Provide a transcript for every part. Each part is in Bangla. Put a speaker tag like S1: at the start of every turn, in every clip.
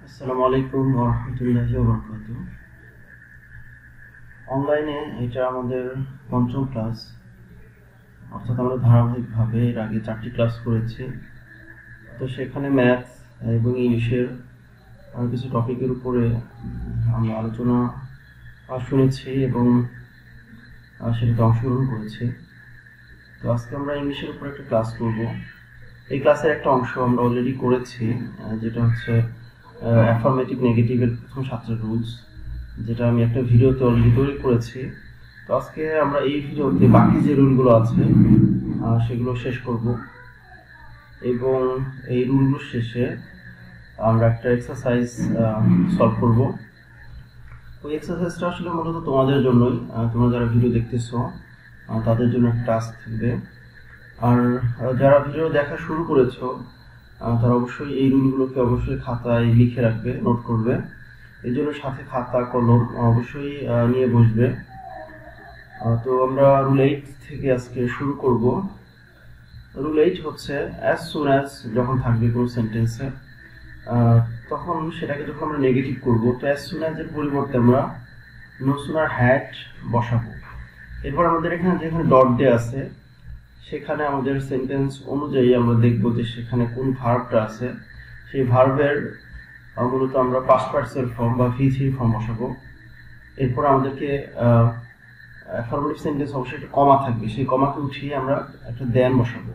S1: আসসালামু আলাইকুম ওয়া রাহমাতুল্লাহি ওয়া বারাকাতুহু। অনলাইনে এটা আমাদের পঞ্চম ক্লাস, অর্থাৎ আমরা ধারাবাহিকভাবে এর আগে 4টি ক্লাস করেছি। তো সেখানে ম্যাথ এবং ইংলিশের কিছু টপিকের উপরে আমরা আলোচনা শুনেছি এবং সেটাতে অংশগ্রহণ করেছি। তো আজকে আমরা ইংলিশের উপর একটা ক্লাস করব। এই ক্লাসের একটা অংশ আমরা অলরেডি করেছি, যেটা হচ্ছে অ্যাফার্মেটিভ নেগেটিভের প্রথম 7টা রুলস, যেটা আমি একটা ভিডিওতে অলরেডি তৈরি করেছি। তো আজকে আমরা এই ভিডিওতে বাকি যে রুলগুলো আছে সেগুলো শেষ করব এবং এই রুলগুলো শেষে আমরা একটা এক্সারসাইজ সলভ করব। ওই এক্সারসাইজটা আসলে মূলত তোমাদের জন্যই, তোমরা যারা ভিডিও দেখতেছো তাদের জন্য একটা টাস্ক থাকবে। আর যারা ভিডিও দেখা শুরু করেছো তারা অবশ্যই এই রুলগুলোকে অবশ্যই খাতায় লিখে রাখবে, নোট করবে। এই জন্য সাথে খাতা কলম অবশ্যই নিয়ে বসবে। তো আমরা রুল 8 থেকে আজকে শুরু করব। রুল 8 হচ্ছে অ্যাজ সুন অ্যাজ যখন থাকবে কোনো সেন্টেন্সে, তখন সেটাকে যখন আমরা নেগেটিভ করব, তো অ্যাজ সুন অ্যাজ এর পরিবর্তে আমরা নো সুনার হ্যাড বসাবো। এরপর আমাদের এখানে যেখানে ডট দেয়া আছে সেখানে আমাদের সেন্টেন্স অনুযায়ী আমরা দেখব যে সেখানে কোন ভার্বটা আছে। সেই ভার্বের মূলত আমরা পাস্ট পার্টিসিপাল ফর্ম বা V3 ফর্ম বসাবো। এরপর আমাদেরকে অ্যাফার্মেটিভ সেন্টেন্স অবশ্যই একটা কমা থাকবে, সেই কমাকে উঠিয়ে আমরা একটা দেন বসাবো।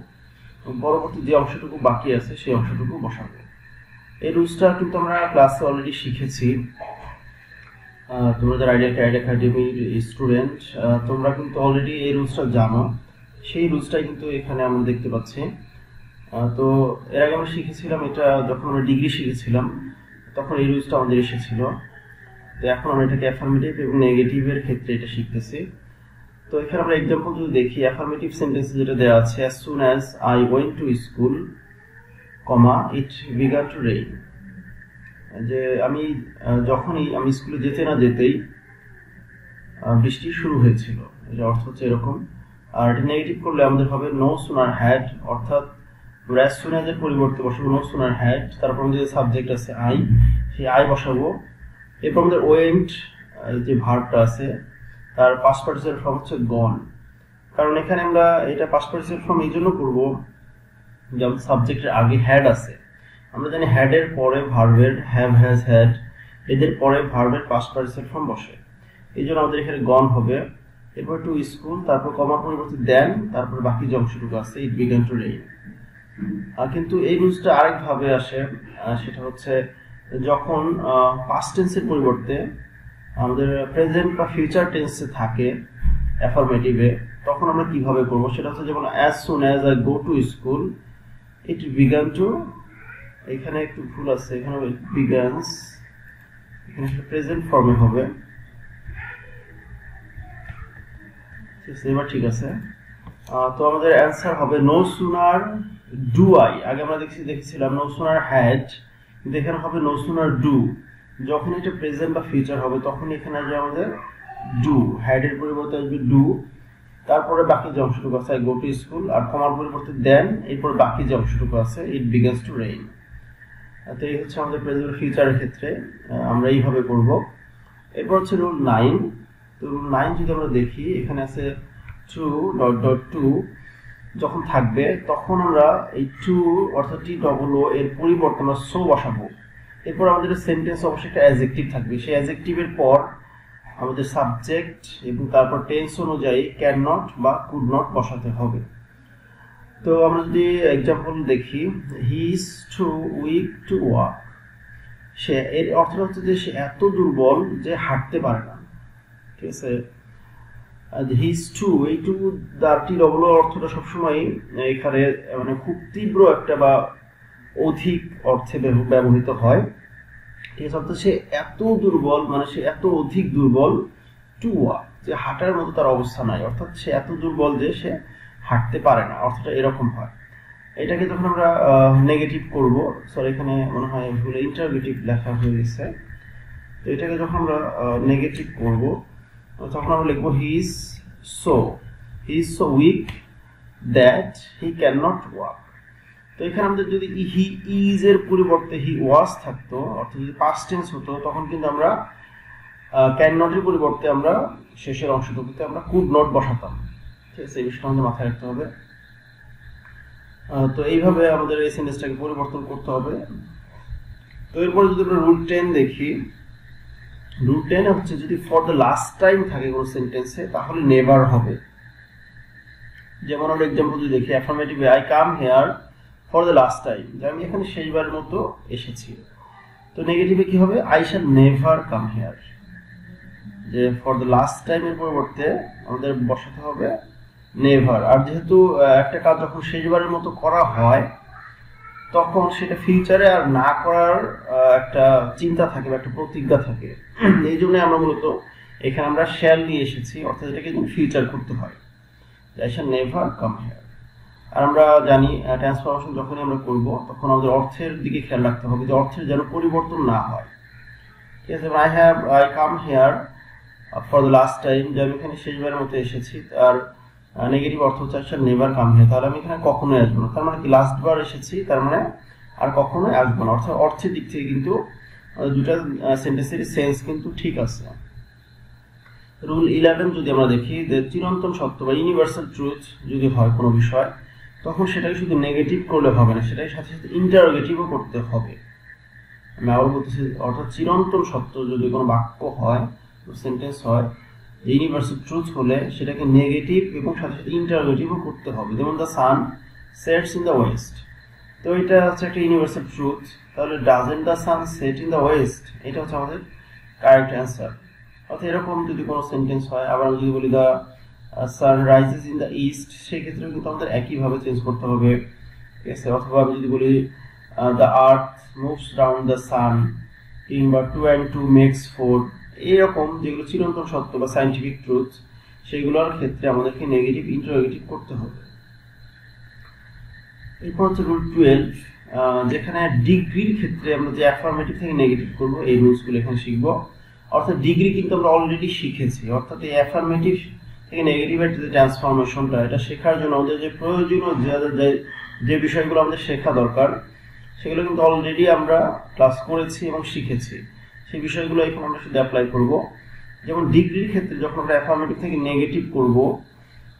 S1: পরবর্তী যে অংশটুকু বাকি আছে সেই অংশটুকু বসাবো। এই রুলসটা কিন্তু আমরা ক্লাসে অলরেডি শিখেছি। তোমরা যারা আইডিয়া একাডেমির স্টুডেন্ট, তোমরা কিন্তু অলরেডি এই রুলসটা জানো। সেই রুলসটাই কিন্তু এখানে আমরা দেখতে পাচ্ছি। তো এর আগে আমরা শিখেছিলাম, এটা যখন আমরা ডিগ্রি শিখেছিলাম তখন এই রুলসটা আমাদের এসেছিল। তো এখন আমরা এটাকে অ্যাফার্মেটিভ এবং নেগেটিভের ক্ষেত্রে এটা শিখতেছি। তো এখানে আমরা এক্সাম্পল যদি দেখি, অ্যাফার্মেটিভ সেন্টেন্সে যেটা দেওয়া আছে, as soon as I went to school, comma it began to rain, যে যখনই আমি স্কুলে যেতে না যেতেই বৃষ্টি শুরু হয়েছিল। এর অর্থ হচ্ছে এরকম। আর এটা নেগেটিভ করলে আমাদের হবে নো সুনার হ্যাড, অর্থাৎ অ্যাজ সুন অ্যাজ এর পরিবর্তে বসাবো নো সুনার হ্যাড, তারপর আমাদের সাবজেক্ট আছে আই, সেই আই বসাবো। এরপর আমাদের ওয়েন্ট যে ভার্বটা আছে তার পাস্ট পার্টিসিপাল ফর্ম হচ্ছে গন। কারণ এখানে আমরা এটা পাস্ট পার্টিসিপাল ফর্ম এই জন্য করবো যেমন সাবজেক্টের আগে হ্যাড আছে। আমরা জানি হ্যাডের পরে ভার্বের হ্যাভ, হ্যাজ, হ্যাড, এদের পরে ভার্বের পাস্ট পার্টিসিপাল ফর্ম বসে। এই জন্য আমাদের এখানে গন হবে। এরপর টু স্কুল, তারপর কমার পরিবর্তে দেন, তারপর বাকি যে অংশটুকু আছে ইট বিগান টু রেইন। কিন্তু এই রুলসটা আরেকভাবে আসে, সেটা হচ্ছে যখন পাস্ট টেন্সের পরিবর্তে আমাদের প্রেজেন্ট বা ফিউচার টেন্সে থাকে অ্যাফার্মেটিভে, তখন আমরা কিভাবে করব সেটা হচ্ছে যেমন as soon as I go to school it began to, এখানে একটু ভুল আছে, এখানে ইট বিগানস, এখানে প্রেজেন্ট ফর্মে হবে। এবার ঠিক আছে। তো আমাদের অ্যান্সার হবে নো সুনার ডু আই। আগে আমরা দেখেছিলাম নো সুনার হ্যাড, কিন্তু এখানে হবে নো সুনার ডু। যখন এটা প্রেজেন্ট বা ফিউচার হবে তখন এখানে আসবে আমাদের ডু, হ্যাডের পরিবর্তে আসবে ডু, তারপরে বাকি যে অংশটুকু আছে গো টু স্কুল, আর কমার পরিবর্তে দেন, এরপর বাকি যে অংশটুকু আছে ইট বিগান্স টু রেইন। তো এই হচ্ছে আমাদের প্রেজেন্ট ফিউচারের ক্ষেত্রে আমরা এইভাবে করব। এরপর হচ্ছে রুল 9। তো রুল 9 যদি আমরা দেখি, এখানে আছে টু ডট ডট টু যখন থাকবে তখন আমরা এই টু অর্থাৎ টি ডবল ও এর পরিবর্তে আমরা সো বসাবো। এরপর আমাদের সেন্টেন্স অবশ্যই একটা অ্যাডজেক্টিভ থাকবে, সেই অ্যাডজেক্টিভের পর আমাদের সাবজেক্ট এবং তারপর টেন্স অনুযায়ী ক্যান নট বা কুড নট বসাতে হবে। তো আমরা যদি এক্সাম্পল দেখি, he is too weak to walk, সে, এর অর্থ হচ্ছে যে সে এত দুর্বল যে হাঁটতে পারে না। ঠিক আছে, হিজ টু, এই টু দারটি ডবল অর্থটা সবসময় এখানে মানে খুব তীব্র একটা বা অধিক অর্থে ব্যবহৃত হয়। ঠিক আছে, অর্থাৎ সে এত দুর্বল, মানে সে এত অধিক দুর্বল টু ওয়াক, যে হাঁটার মতো তার অবস্থা নাই, অর্থাৎ সে এত দুর্বল যে সে হাঁটতে পারে না, অর্থটা এরকম হয়। এটাকে যখন আমরা নেগেটিভ করব, সরি এখানে মনে হয় ভুলে ইন্টারগেটিভ লেখা হয়ে গেছে। তো এটাকে যখন আমরা নেগেটিভ করব তখন আমরা লিখবো he is so weak that he can not walk. তো তো এখানে আমাদের যদি হি ইজ এর পরিবর্তে হি ওয়াজ থাকতো, অর্থাৎ যদি পাস্ট টেন্স হতো, তখন কিন্তু আমরা ক্যান নট এর পরিবর্তে আমরা শেষের অংশটুকুতে আমরা কুড নট বসাতাম। ঠিক আছে, এই বিষয়টা আমাদের মাথায় রাখতে হবে। তো এইভাবে আমাদের এই সেন্টেন্সটাকে পরিবর্তন করতে হবে। তো এরপরে যদি আমরা রুল 10 দেখি, রুল 10 হচ্ছে যদি ফর দ্য লাস্ট টাইম থাকে কোনো সেন্টেন্সে তাহলে নেভার হবে। যেমন আমরা এক্সাম্পল যদি দেখি, অ্যাফার্মেটিভে I come here for the last time, যে আমি এখানে শেষবারের মতো এসেছি। তো নেগেটিভে কি হবে, I shall never come here, যে ফর দ্য লাস্ট টাইমের পরিবর্তে আমাদের বসাতে হবে নেভার। আর যেহেতু একটা কাজ যখন শেষবারের মতো করা হয় তখন সেটা ফিউচারে আর না করার একটা চিন্তা থাকে বা একটা প্রতিজ্ঞা থাকে, এই জন্য আমরা মূলত এখানে আমরা শ্যাল দিয়ে এসেছি, অর্থাৎ এটাকে ফিউচার করতে হয়, I shall never come here. আর আমরা জানি ট্রান্সফরমেশন যখনই আমরা করব তখন আমাদের অর্থের দিকে খেয়াল রাখতে হবে যে অর্থের যেন পরিবর্তন না হয়। ঠিক আছে, I come here for the last time, যে আমি এখানে শেষবারের মতো এসেছি, আর নেগেটিভ অর্থ হচ্ছে I shall never come here, তাহলে আমি এখানে কখনোই আসবো না। তার মানে কি লাস্ট বার এসেছি, তার মানে আর কখনোই আসবো না। অর্থাৎ অর্থের দিক থেকে কিন্তু দুটা সেন্টেন্সের সেন্স কিন্তু ঠিক আছে। রুল 11 যদি আমরা দেখি, যে চিরন্তন সত্য বা ইউনিভার্সাল ট্রুথ যদি হয় কোনো বিষয়, তখন সেটাকে শুধু নেগেটিভ করলে হবে না, সেটাকে সাথে সাথে ইন্টারোগেটিভও করতে হবে। আমি আবার বলতেছি, অর্থাৎ চিরন্তন সত্য যদি কোনো বাক্য হয়, সেন্টেন্স হয়, ইউনিভার্সাল ট্রুথ হলে সেটাকে নেগেটিভ এবং সাথে সাথে ইন্টারোগেটিভও করতে হবে। যেমন the sun sets in the West, তো এটা হচ্ছে একটা ইউনিভার্সাল ট্রুথ, তাহলে doesn't the sun set in the West, এটা হচ্ছে আমাদের কারেক্ট অ্যান্সার। অর্থাৎ এরকম যদি কোনো সেন্টেন্স হয়, আবার আমি যদি বলি the sun rises in the east, সেক্ষেত্রেও কিন্তু আমাদের একইভাবে চেঞ্জ করতে হবে। ঠিক আছে, অথবা আমি যদি বলি the earth moves round the sun, কিংবা 2 and 2 makes 4, এইরকম যেগুলো চিরন্তন সত্য বা সায়েন্টিফিক ট্রুথ, সেগুলোর ক্ষেত্রে আমাদেরকে নেগেটিভ ইন্টারোগেটিভ করতে হবে। এরপর হচ্ছে রুল 12, যেখানে ডিগ্রির ক্ষেত্রে আমরা যে অ্যাফার্মেটিভ থেকে নেগেটিভ করব, এই রুলসগুলো এখানে শিখব। অর্থাৎ ডিগ্রি কিন্তু আমরা অলরেডি শিখেছি, অর্থাৎ এই অ্যাফার্মেটিভ থেকে নেগেটিভের যে ট্রান্সফরমেশনটা, এটা শেখার জন্য আমাদের যে প্রয়োজনীয় যে বিষয়গুলো আমাদের শেখা দরকার, সেগুলো কিন্তু অলরেডি আমরা ক্লাস করেছি এবং শিখেছি। সেই বিষয়গুলো এখন আমরা শুধু অ্যাপ্লাই করব। যেমন ডিগ্রির ক্ষেত্রে যখন আমরা অ্যাফার্মেটিভ থেকে নেগেটিভ করব,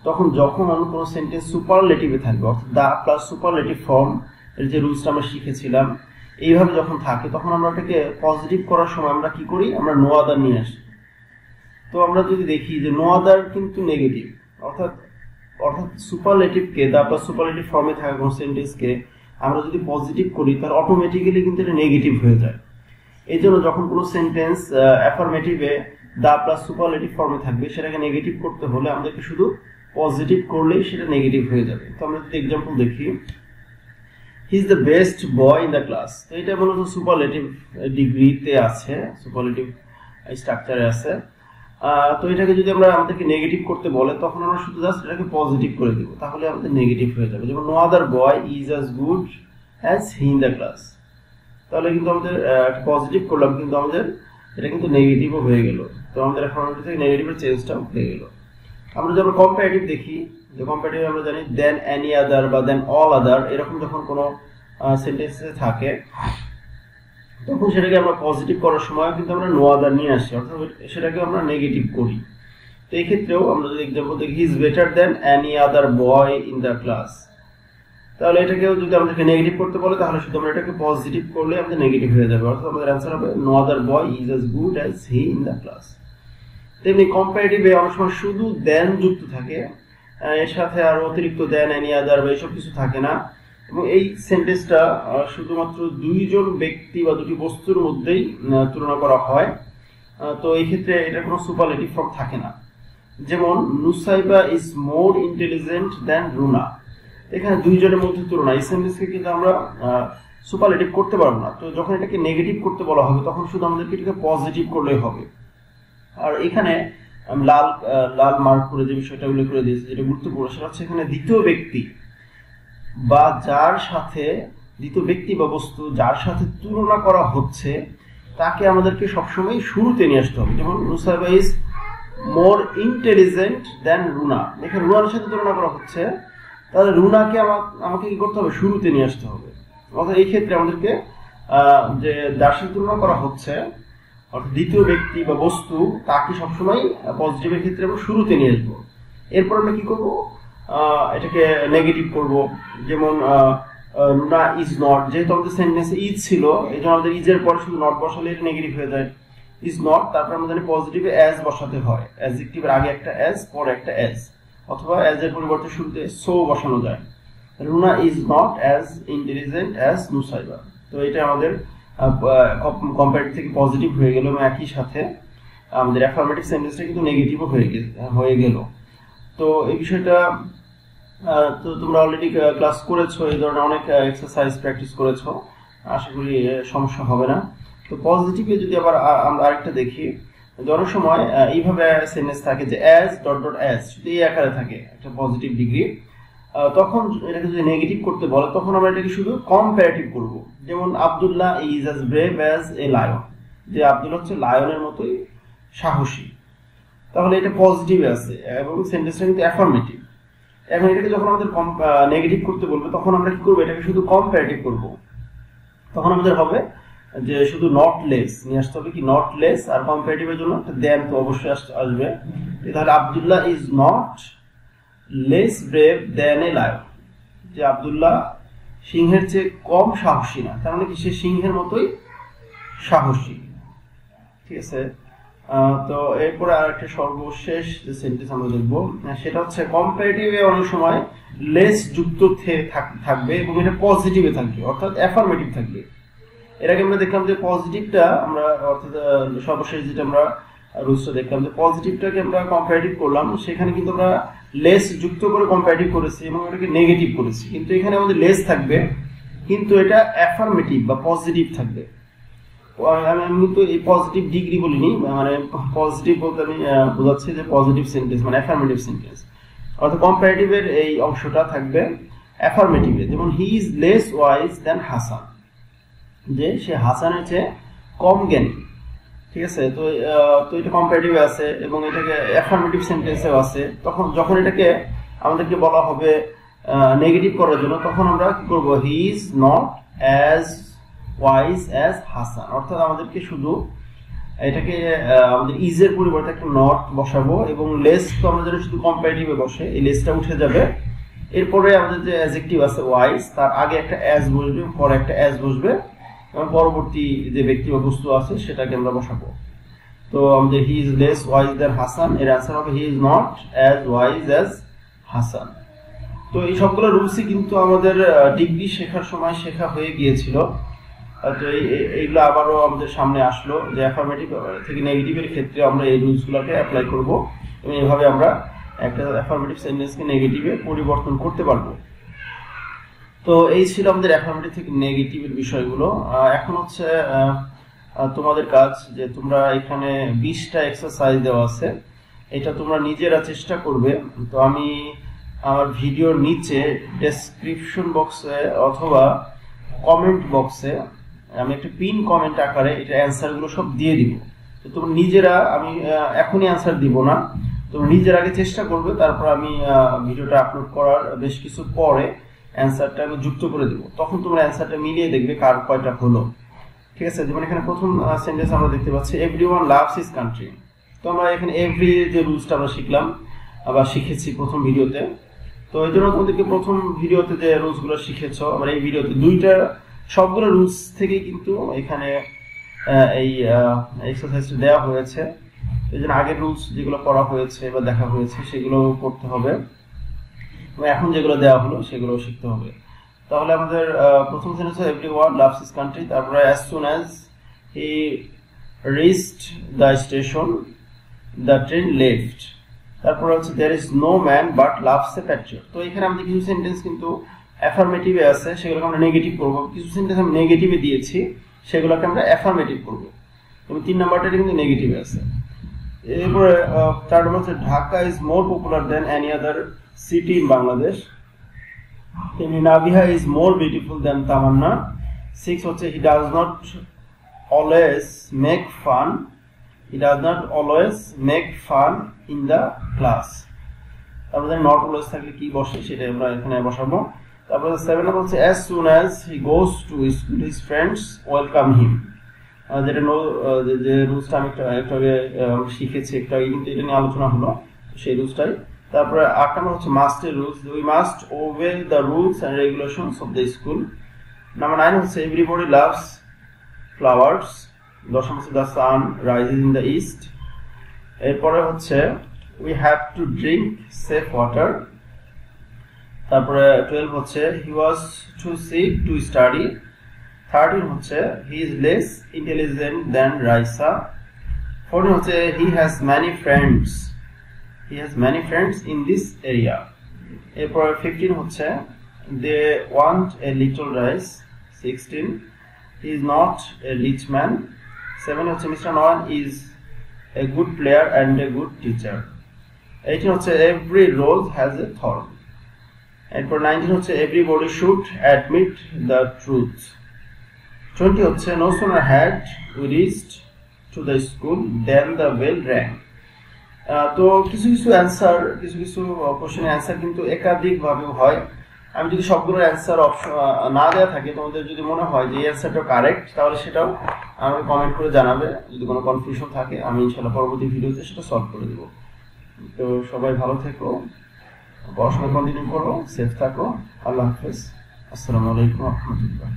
S1: তখন যখন কোনো সেন্টেন্স সুপারলেটিভে থাকবে, অর্থাৎ দা প্লাস সুপারলেটিভ ফর্ম এর যে রুলসটা আমরা শিখেছিলাম, এইভাবে যখন থাকে তখন আমরা এটাকে পজিটিভ করার সময় আমরা কি করি, আমরা নো আদার নিয়ে আসি। তো আমরা যদি দেখি যে নো আদার কিন্তু নেগেটিভ, অর্থাৎ সুপারলেটিভকে, দা প্লাস সুপারলেটিভ ফর্মে থাকা কোনো সেন্টেন্সকে আমরা যদি পজিটিভ করি, তাহলে অটোমেটিক্যালি কিন্তু এটা নেগেটিভ হয়ে যায়। এই জন্য যখন কোনো সেন্টেন্স অ্যাফার্মেটিভে দা প্লাস সুপারলেটিভ ফর্মে থাকবে, সেটাকে নেগেটিভ করতে হলে আমাদেরকে শুধু পজিটিভ করলেই সেটা নেগেটিভ হয়ে যাবে। তো আমরা যদি এক্সাম্পল দেখি, he is the best boy in the class, তো এটা মূলত সুপারলেটিভ ডিগ্রিতে আছে, সুপারলেটিভ স্ট্রাকচারে আছে। তো এটাকে যদি আমরা আমাদেরকে নেগেটিভ করতে বলে, তখন আমরা শুধু জাস্ট এটাকে পজিটিভ করে দেবো, তাহলে আমাদের নেগেটিভ হয়ে যাবে। যেমন no other boy is as good as he in the class, তাহলে কিন্তু আমাদের পজিটিভ করলাম, কিন্তু আমাদের এটা কিন্তু নেগেটিভও হয়ে গেল। তো আমাদের এখন থেকে নেগেটিভের চেঞ্জটাও হয়ে গেল। আমরা যখন কম্পারেটিভ দেখি, যে কম্পারেটিভ আমরা জানি দেন এনি আদার বা দেন অল আদার, এরকম যখন কোনো সেন্টেন্সে থাকে, তখন সেটাকে আমরা পজিটিভ করার সময় কিন্তু আমরা নো আদার নিয়ে আসি, অর্থাৎ সেটাকে আমরা নেগেটিভ করি। তো এই ক্ষেত্রেও আমরা যদি এক্সাম্পল দেখি, he is better than any other boy in the class, তাহলে এটাকেও যদি আমাদেরকে নেগেটিভ করতে বলে, তাহলে শুধু আমরা এটাকে পজিটিভ করলে আমাদের নেগেটিভ হয়ে যাবে, অর্থাৎ আমাদের অ্যান্সার হবে no other boy is as good as he in the class. তেমনি কম্পারেটিভে অনেক সময় শুধু দেন যুক্ত থাকে, এর সাথে আর অতিরিক্ত দেন এনি আদার বা এইসব কিছু থাকে না, এবং এই সেন্টেন্সটা শুধুমাত্র দুইজন ব্যক্তি বা দুটি বস্তুর মধ্যেই তুলনা করা হয়। তো এই ক্ষেত্রে এটা কোনো সুপারলেটিভ ফর্ম থাকে না। যেমন নুসাইবা ইজ মোর ইন্টেলিজেন্ট দেন রুনা, এখানে দুইজনের মধ্যে তুলনা, এই সেন্টেন্সকে কিন্তু আমরা সুপারলেটিভ করতে পারবো না। তো যখন এটাকে নেগেটিভ করতে বলা হবে, তখন শুধু আমাদেরকে এটাকে পজিটিভ করলেই হবে। আর এখানে আমি লাল মার্ক করে যে বিষয়টা উল্লেখ করে দিয়েছি, যেটা গুরুত্বপূর্ণ, সেটা হচ্ছে এখানে দ্বিতীয় ব্যক্তি বা দ্বিতীয় ব্যক্তি বা বস্তু যার সাথে তুলনা করা হচ্ছে, তাকে আমাদেরকে সবসময় শুরুতে নিয়ে আসতে হবে। যেমন নুসাইবা ইজ মোর ইন্টেলিজেন্ট দেন রুনা, এখানে রুনার সাথে তুলনা করা হচ্ছে, তাহলে রুনাকে আমাকে কি করতে হবে, শুরুতে নিয়ে আসতে হবে। অর্থাৎ এই ক্ষেত্রে আমাদেরকে যে যার সাথে তুলনা করা হচ্ছে অর্থাৎ দ্বিতীয় ব্যক্তি বা বস্তু তাকে সবসময় পজিটিভের ক্ষেত্রে আমরা শুরুতে নিয়ে আসবো। এরপর আমরা কি করব, এটাকে নেগেটিভ করব। যেমন রুনা ইজ নট, যেহেতু আমাদের সেন্টেন্সে ইজ ছিল এই জন্য আমাদের ইজের পরে শুধু নট বসালে এটা নেগেটিভ হয়ে যায়। ইজ নট, তারপর আমাদের পজিটিভে অ্যাজ বসাতে হয়, অ্যাডজেক্টিভের আগে একটা অ্যাজ পরে একটা অ্যাজ, অথবা অ্যাজ এর পরিবর্তে শুরুতে সো বসানো যায়। Runa is not as intelligent as Nusaiba. তো এটা আমাদের কম্পারেটিভ থেকে পজিটিভ হয়ে গেল এবং একই সাথে আমাদের অ্যাফার্মেটিভ সেন্টেন্সটা কিন্তু নেগেটিভও হয়ে গেল। তো এই বিষয়টা তো তোমরা অলরেডি ক্লাস করেছো, এই ধরনের অনেক এক্সারসাইজ প্র্যাকটিস করেছো, আশা করি সমস্যা হবে না। তো পজিটিভে যদি আবার আমরা আরেকটা দেখি, অনেক সময় এইভাবে সেন্টেন্স থাকে যে অ্যাজ ডট ডট অ্যাজ, শুধু এই আকারে থাকে একটা পজিটিভ ডিগ্রি। তখন এটাকে যদি নেগেটিভ করতে বলে তখন আমরা এটাকে শুধু কম্পারেটিভ করব। যেমন Abdullah is as brave as a lion, যে আব্দুল্লাহ হচ্ছে লায়নের মতোই সাহসী। তাহলে এটা পজিটিভে আছে এবং সেন্টেন্সটা কিন্তু অ্যাফার্মেটিভ। এখন এটাকে যখন আমাদের নেগেটিভ করতে বলবে তখন আমরা কি করবো, এটাকে শুধু কম্পারেটিভ করব। তখন আমাদের হবে যে শুধু নট লেস নিয়ে আসতে হবে, কি নট লেস, আর কম্পারেটিভের জন্য একটা দেন তো অবশ্যই আসবে। তাহলে Abdullah is not less brave than a lion, যে আব্দুল্লাহ সিংহের চেয়ে কম সাহসী না, তার মানে কি সে সিংহের মতোই সাহসী। ঠিক আছে। তো এরপরে আর একটা সর্বশেষ যে সেন্টেন্স আমরা দেখবো সেটা হচ্ছে কম্পারেটিভে অনেক সময় লেস যুক্ত থাকবে এবং এটা পজিটিভে থাকবে, অর্থাৎ অ্যাফার্মেটিভ থাকবে। এর আগে আমরা দেখলাম যে পজিটিভটা আমরা অর্থাৎ সর্বশেষ যেটা আমরা রুলসটা দেখলাম যে পজিটিভটাকে আমরা কম্পারেটিভ করলাম, সেখানে কিন্তু আমরা লেস যুক্ত করে কম্পারেটিভ করেছি এবং এটাকে নেগেটিভ করেছি। কিন্তু এখানে আমাদের লেস থাকবে কিন্তু এটা অ্যাফার্মেটিভ বা পজিটিভ থাকবে। আমি কিন্তু এই পজিটিভ ডিগ্রি বলিনি, মানে পজিটিভ বলতে আমি বোঝাচ্ছি যে পজিটিভ সেন্টেন্স মানে অ্যাফার্মেটিভ সেন্টেন্স, অর্থাৎ কম্পারেটিভের এই অংশটা থাকবে অ্যাফার্মেটিভে। যেমন হি ইজ লেস ওয়াইজ দেন হাসান, যে সে হাসানের চেয়ে কম জ্ঞানী। ঠিক আছে। তো এটা কম্পারেটিভে আছে এবং এটাকে অ্যাফার্মেটিভ সেন্টেন্সেও আছে। তখন যখন এটাকে আমাদেরকে বলা হবে নেগেটিভ করার জন্য তখন আমরা কি করব, হি is not as wise as Hasan, অর্থাৎ আমাদেরকে শুধু এটাকে আমাদের ইজের পরিবর্তে একটা নট বসাবো এবং লেস তো আমরা যেন শুধু কম্পারেটিভে বসে এই লেসটা উঠে যাবে। এরপরে আমাদের যে অ্যাডজেক্টিভ আছে ওয়াইজ, তার আগে একটা অ্যাজ বসবে, পরে একটা অ্যাজ বসবে এবং পরবর্তী যে ব্যক্তি বা বস্তু আছে সেটাকে আমরা বসাবো। তো আমাদের হি ইজ লেস ওয়াইজ দেন হাসান, এর আনসার হবে হি is not as wise as Hasan. তো এই সবগুলো রুলসই কিন্তু আমাদের ডিগ্রি শেখার সময় শেখা হয়ে গিয়েছিল। তো এইগুলো আবারও আমাদের সামনে আসলো যে অ্যাফার্মেটিভ থেকে নেগেটিভের ক্ষেত্রে আমরা এই রুলসগুলোকে অ্যাপ্লাই করব এবং এইভাবে আমরা একটা অ্যাফার্মেটিভ সেন্টেন্সকে নেগেটিভে পরিবর্তন করতে পারবো। তো এই ছিল আমাদের অ্যাফার্মেটিভ থেকে নেগেটিভের বিষয়গুলো। এখন হচ্ছে তোমাদের কাজ যে তোমরা এখানে 20টা এক্সারসাইজ দেওয়া আছে, এটা তোমরা নিজেরা চেষ্টা করবে। তো আমি আমার ভিডিওর নিচে ডেসক্রিপশন বক্সে অথবা কমেন্ট বক্সে আমি একটা পিন কমেন্ট আকারে এটা অ্যান্সারগুলো সব দিয়ে দিব। তো তোমরা নিজেরা, আমি এখনই অ্যান্সার দিব না, তোমরা নিজের আগে চেষ্টা করবে, তারপর আমি ভিডিওটা আপলোড করার বেশ কিছু পরে অ্যান্সারটা আমি যুক্ত করে দেবো। তখন তোমরা অ্যান্সারটা মিলিয়ে দেখবে কার কয়টা হলো। ঠিক আছে। যেমন এখানে প্রথম সেন্টেন্স আমরা দেখতে পাচ্ছি এভরিওয়ান লাভস হিজ কান্ট্রি। তো আমরা এখানে এভরি যে রুলসটা আমরা শিখলাম আবার শিখেছি প্রথম ভিডিওতে, তো এই জন্য তোমাদেরকে প্রথম ভিডিওতে যে রুলসগুলো শিখেছো আমার এই ভিডিওতে দুইটা সবগুলো রুলস থেকেই কিন্তু এখানে এই এক্সারসাইজটা দেওয়া হয়েছে। এই জন্য আগের রুলস যেগুলো পড়া হয়েছে বা দেখা হয়েছে সেগুলো করতে হবে এবং এখন যেগুলো দেওয়া হলো সেগুলো শিখতে হবে। তাহলে আমাদের প্রথম সেন্টেন্স হচ্ছে এভরিওয়ান লাভস হিজ কান্ট্রি, তারপরে as soon as he reached the station the train left, তারপরে হচ্ছে there is no man but loves a patriot. তো এখানে আমাদের কিছু সেন্টেন্স কিন্তু অ্যাফার্মেটিভে আছে, সেগুলোকে আমরা নেগেটিভ করব। কিছু সেন্টেন্স আমি নেগেটিভে দিয়েছি, সেগুলোকে আমরা অ্যাফার্মেটিভ করব এবং 3 নাম্বারটা কিন্তু নেগেটিভে আছে। এরপরে 4 নম্বর হচ্ছে Dhaka is more popular than any other city in Bangladesh, তেমনি নাভিয়া ইজ মোর বিউটিফুল দেন তামান্না। 6 হচ্ছে he does not always make fun in the class. তারপরে নট অলওয়েজ থাকলে কি বসে সেটা আমরা এখানে বসাবো। তারপরে 7 নম্বর হচ্ছে as soon as he goes to school his friends welcome him, যেটা যে রুলসটা আমি একটু আগে শিখেছি, একটু আগে কিন্তু এটা নিয়ে আলোচনা হলো, সেই রুলসটাই। তারপরে 8 নম্বর হচ্ছে মাস্ট এর rules, we must obey the rules and regulations of the school. Number 9 হচ্ছে এভরিবডি লাভস ফ্লাওয়ার্স। 10 নম্বর হচ্ছে the sun rises in the east. এরপরে হচ্ছে we have to drink safe water. তারপরে 12 হচ্ছে he was too sick to study. 13 হচ্ছে he is less intelligent than Raisa. 14 হচ্ছে he has many friends, he has many friends in this area. এরপর 15 হচ্ছে they want a little rice. 16 he is not a rich man. 7 হচ্ছে mister Nowan is a good player and a good teacher. 18 হচ্ছে every rose has a thorn. এরপর 19 হচ্ছে everybody should admit the truth. 20 হচ্ছে no sooner had we reached to the school then the bell rang. তো কিছু কিছু কোশ্চেনের অ্যান্সার কিন্তু একাধিক ভাবে হয়। আমি যদি সবগুলোর অ্যান্সার অপশন না দেওয়া থাকে, তোমাদের যদি মনে হয় যে এই অ্যান্সারটা কারেক্ট, তাহলে সেটাও আমাকে কমেন্ট করে জানাবে। যদি কোনো কনফিউশন থাকে আমি ইনশাআল্লাহ পরবর্তী ভিডিওতে সেটা সলভ করে দেবো। তো সবাই ভালো থেকো, পড়াশোনা কন্টিনিউ করো, সেফ থাকো। আল্লাহ হাফেজ। আসসালামু আলাইকুম ওয়া রাহমাতুল্লাহ।